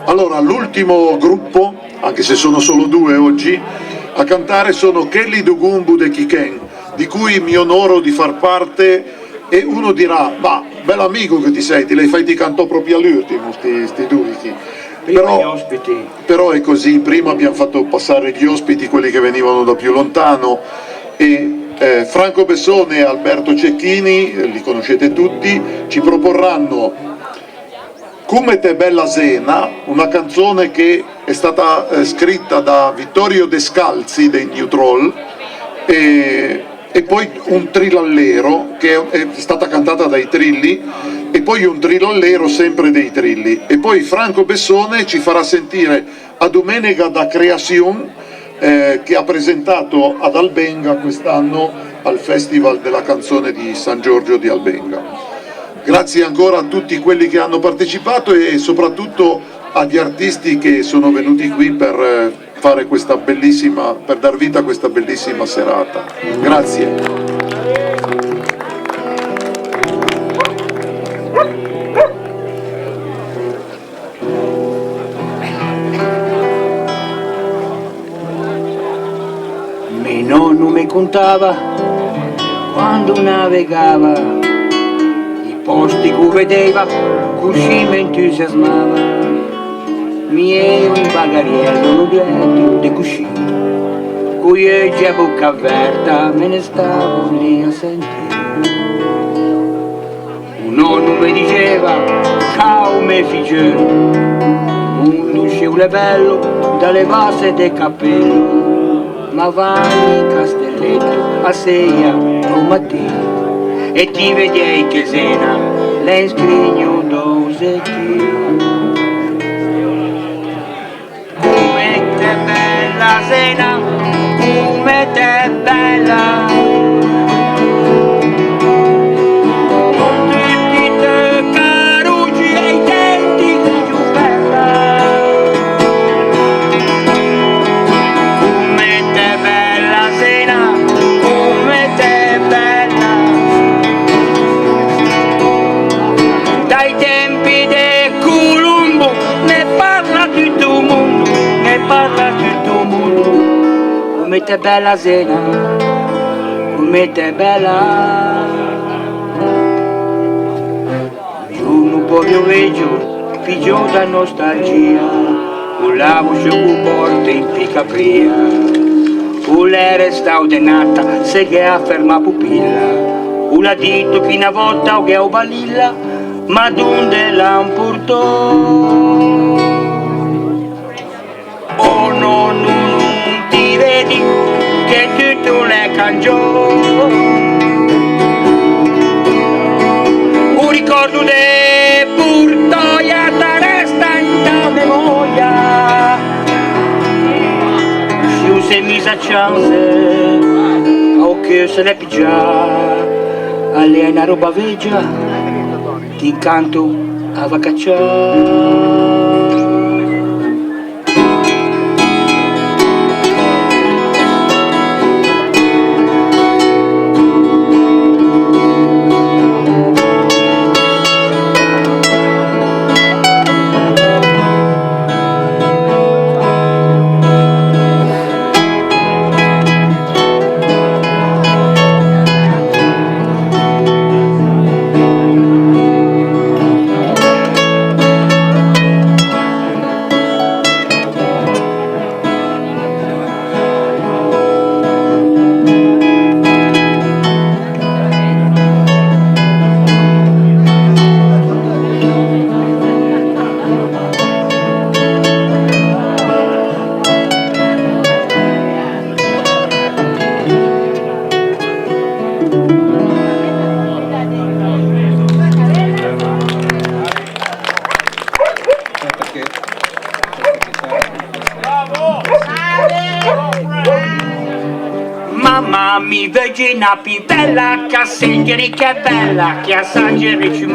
Allora, l'ultimo gruppo, anche se sono solo due oggi, a cantare sono Kelly Dugumbu de Kiken, di cui mi onoro di far parte, e uno dirà, ma bell'amico che ti sei, ti lei fai ti cantò proprio all'ultimo, sti due. Però è così, prima abbiamo fatto passare gli ospiti, quelli che venivano da più lontano, e Franco Bessone e Alberto Cecchini, li conoscete tutti, ci proporranno Come te bella Zena, una canzone che è stata scritta da Vittorio Descalzi dei New Troll, e poi un trilallero che è stata cantata dai Trilli, e poi un trilallero sempre dei Trilli, e poi Franco Bessone ci farà sentire a Domenica da Creación, che ha presentato ad Albenga quest'anno al Festival della canzone di San Giorgio di Albenga. Grazie ancora a tutti quelli che hanno partecipato e soprattutto agli artisti che sono venuti qui per fare questa bellissima, per dar vita a questa bellissima serata. Grazie. Mio nonno mi contava quando navigava, posti che vedeva, così mi entusiasmava. Mi ero in bagariello, l'udetto di così, coi occhi a bocca aperta, me ne stavo lì a sentire. Un nonno mi diceva, ciao mio figlio, un uscivole bello dalle vase del cappello, ma vai in castelletto a seia o mattina, e ti vedei che Zena le scrigno dosetti. Come te bella Zena, come te bella, con tutti te carucci e i denti più bella. Come te bella Zena, come te bella, dai tempi di Colombo ne parla tutto il mondo, ne parla tutto il mondo. Come te bella Zena, come te bella. Un giorno poi io veggio, figlio da nostalgia, un lavo su porta in Picapria, un resta ordenata, se che afferma pupilla, un dito che una volta che ho balilla, ma donde la portò? Oh no, non ti vedi che tutto le cangiò? Un ricordo de purtoia ta resta in ta memoria. Si un se mise a chance, o che se le pigia, alle è una roba veggia, ti canto a vacacciare. Mamma mi vede una pivella che a sentire che è bella, che a sangere ci che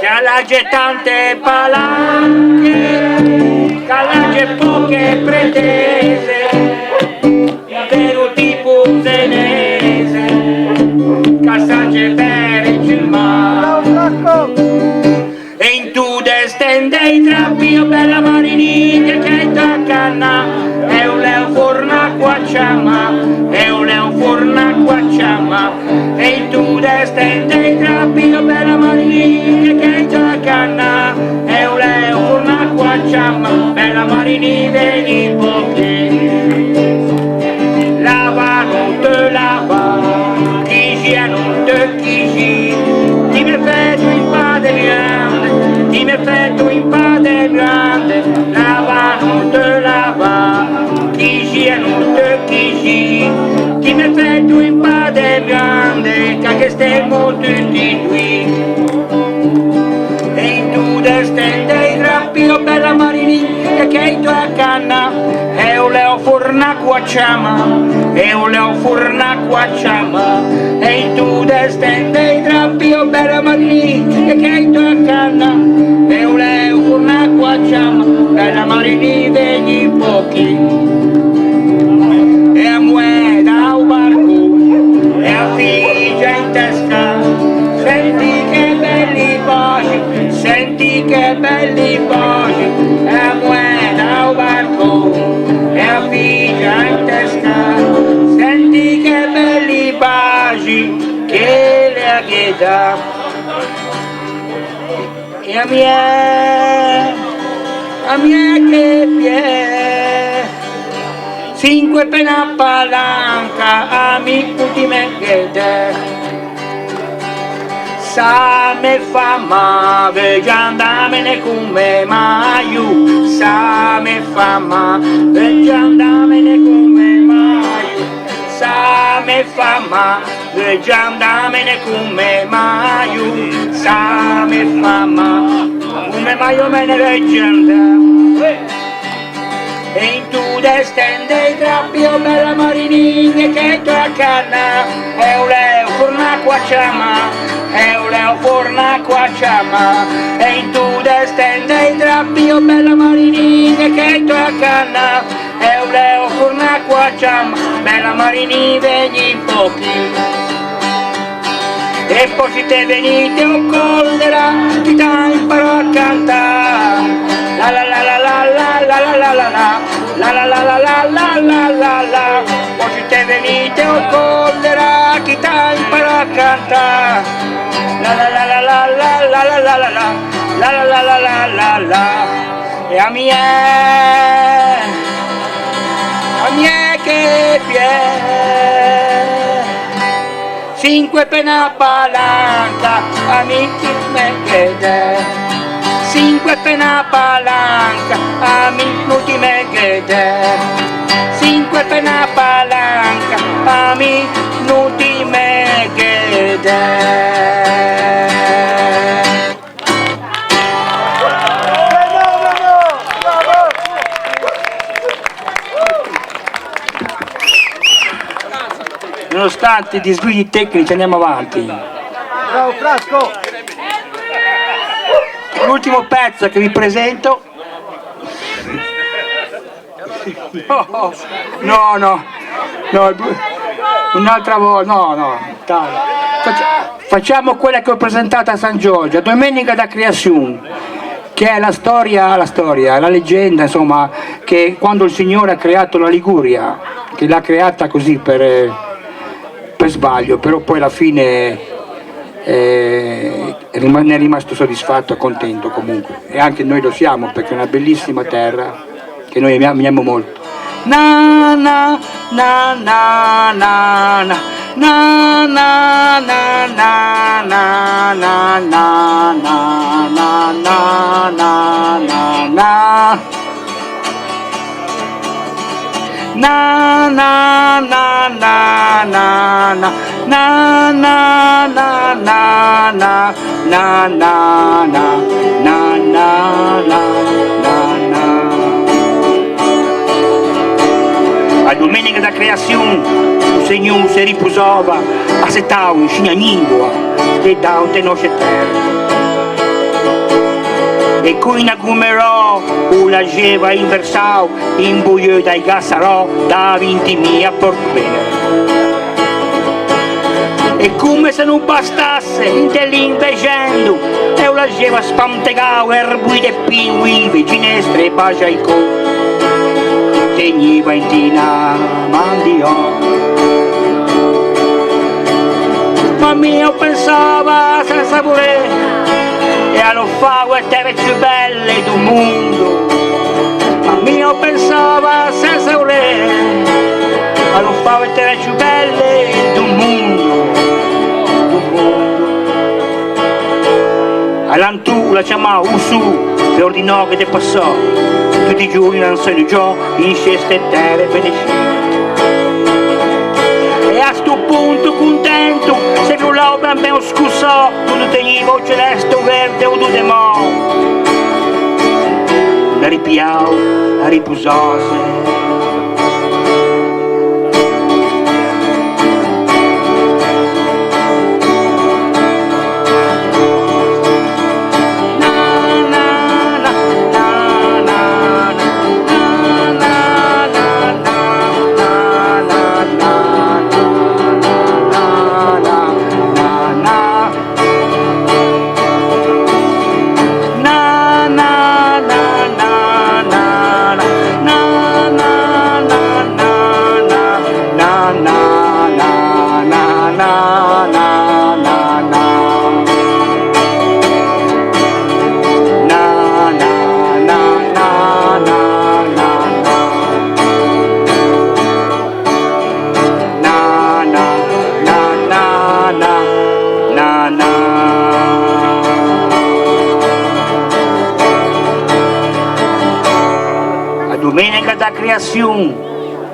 alla tante palanche, che alla poche pretese, vero tipo senese, che a sangere per il guacciama, e un leo forna guacciama, e tu destende trappino bella marini che già canna, e un leo forna guacciama, bella marini veni pochi. Lava non te lava, chi sia non te chi sia, ti mi effetto in padre grande, ti mi effetto in padre grande, lava non te lava, chi sia non te chi sia, ti mi effetto in padre grande, che stiamo tutti qui. E tu destende il rapido bella marini che tu a canna, e un leo forna guacciama, e un leo forna guacciama, e tu destende il rapido bella marini che tu a canna, e un leo forna guacciama, bella marini vegni pochi. E a mueda un barco, e a figia in testa, senti che belli baci, senti che belli baci, e a mueda un barco, e a figia in testa, senti che belli baci, che le aghieta. E a mie che pie, 5 pena palanca, amici tutti me che te. Sa me fa ma vegiandamene come maiu, sa me fa ma vegiandamene come maiu, sa me fa ma vegiandamene come maiu, sa me fa ma come maiu me ne vegianda. E in tu destende il trappio bella marinina che tu a canna, e un leo forna guacciama, e un leo forna guacciama, e in tu destende il trappio bella marinina che tu a canna, e un leo forna guacciama, bella marini vegni pochi. E poi se te venite o collera, chi t'ha imparato a cantare, la la la la la la la la la la la la la la la la la la la. Poi se te venite o collera, chi t'ha imparato a cantare, la la la la la la la la la la la la la la la la. E a mie che pie, 5 pena palanca, amici me che te. 5 pena palanca, amici me che te. 5 pena palanca, amici me che te. Nonostante i disguidi tecnici andiamo avanti. Bravo Frasco! L'ultimo pezzo che vi presento. No, un'altra volta, no, dai. Facciamo quella che ho presentato a San Giorgio, Domenica da Creazione, che è la leggenda, insomma, che quando il Signore ha creato la Liguria, che l'ha creata così per sbaglio, però poi alla fine ne è rimasto soddisfatto e contento comunque, e anche noi lo siamo, perché è una bellissima terra che noi amiamo molto. Na na na na na na na na na na na na na na na na na. Na na na na na na na na na na na na na na na na. A domenica da creazione il Signore si riposava, assettava in scignanivoa e daute nostre terre. E qui in aggumerò, la geva inversao, in buio dai gassarò, da 20.000 a Porto Venere. E come se non bastasse, in dell'invegendo, e la geva spantegao, erbui e pinguive, ginestre e bagiaico. Te veniva in tina mandioca. Ma mio pensava senza volere e allo fare le terre più belle del mondo. Ma mio pensava senza volere allo fare le terre più belle del mondo. All'antù la chiamò Usu e ordinò che te passò tutti i giorni non so di giorno in queste terre benedicite. E a sto punto contento se rollò ben ben scusso non tenivo celeste verde o due mo la ripiao a riposose. Domenica da criazione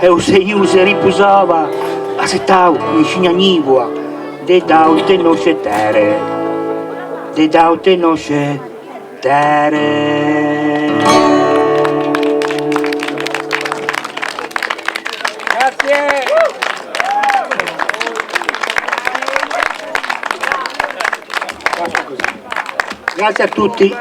e o Signore si riposava a settau in scignanivoa de daute nostre terre, de daute nostre terre. Grazie. Grazie a tutti.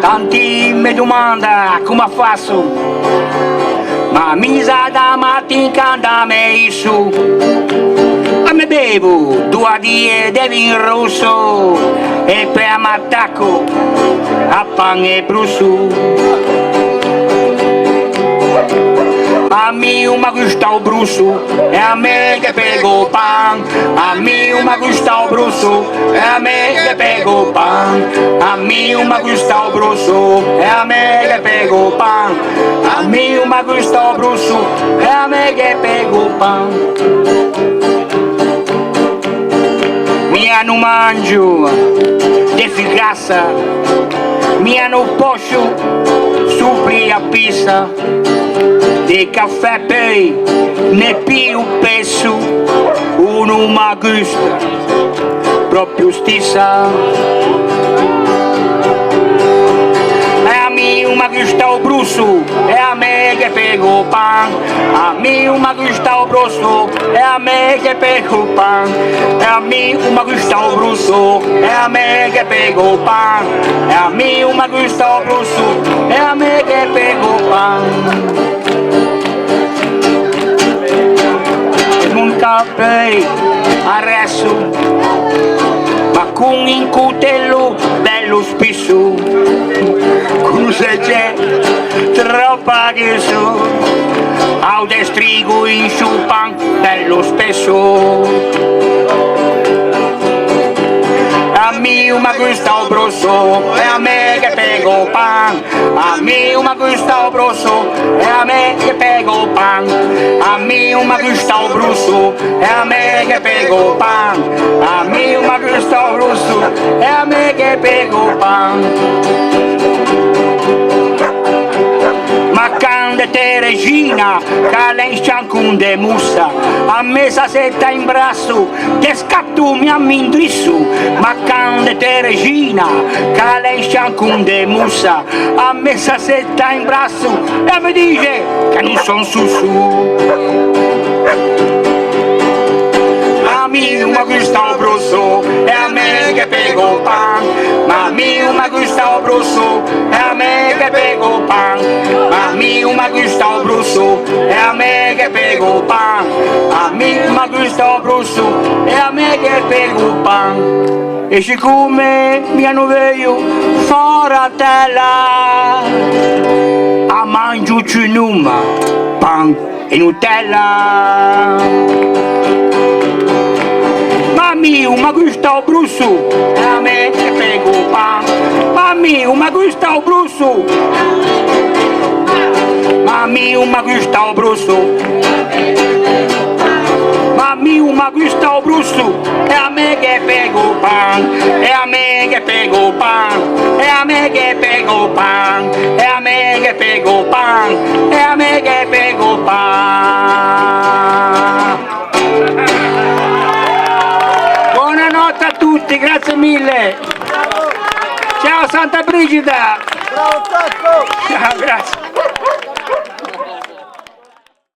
Tanti mi domanda come faccio, ma mi sa da mattina da me su, a me bevo 2 die di vino rosso e poi mi attacco a pane e brusso. A me mi gusta il brusso e a me che pego pan. A me mi gusta il brusso e a me che pego pan. A me mi gusta il brusso e a me che pego pan. A me mi gusta il brusso e a me che pego pan. Mi hanno mangio di figassa, mi hanno poscio supri a pizza. De caffè poi ne più pesso, uno mi gusta proprio stessa. E a me mi gusta il brusso e a me che pego pan. A me mi gusta il brusso e a me che pego pan. E a me mi gusta il brusso e a me che pego pan. E a me mi gusta il brusso e a me che pego pan. Un caffè adesso, ma con un coltello bello spesso, con se c'è troppa ghiaccio, ho destrigo in su pan bello spesso. A me mi gusta il brusso e a me che pego pan. A me mi gusta il brusso e a me che pego pan. A me mi gusta il brusso e a me che pego pan. A me mi gusta il brusso e a me che pego pan. Ma quando te regina, che lei con de mussa, a me sa setta in brasso, che scatto mi ammindrissu. Ma quando te regina, che lei con de mussa, a me sa setta in brasso, e mi dice che non son su. A me mi gusta il brusso e a me pego il pan, ma mio ma gusta brusso, è a me che pego il pan, ma mio ma gusta brusso, è a me che pego il pan, a mio ma gusta brusso, è a me che pego il pan. E siccome mi hanno veio fuori a tela, a mangiucci numa, pan e Nutella. Ma mio, ma gusta brusso, e a me che pego il pan. Ma mio, ma gusta brusso, ma mio, ma gusta brusso, ma mio, ma gusta brusso, e a me che pego il pan, e a me che pego il pan, e a me che pego il pan, e a me che pego il pan, e a me che pego il pan. Buonanotte a tutti, grazie mille. Ciao Santa Brigida. Bravo Frasco! Ciao, grazie.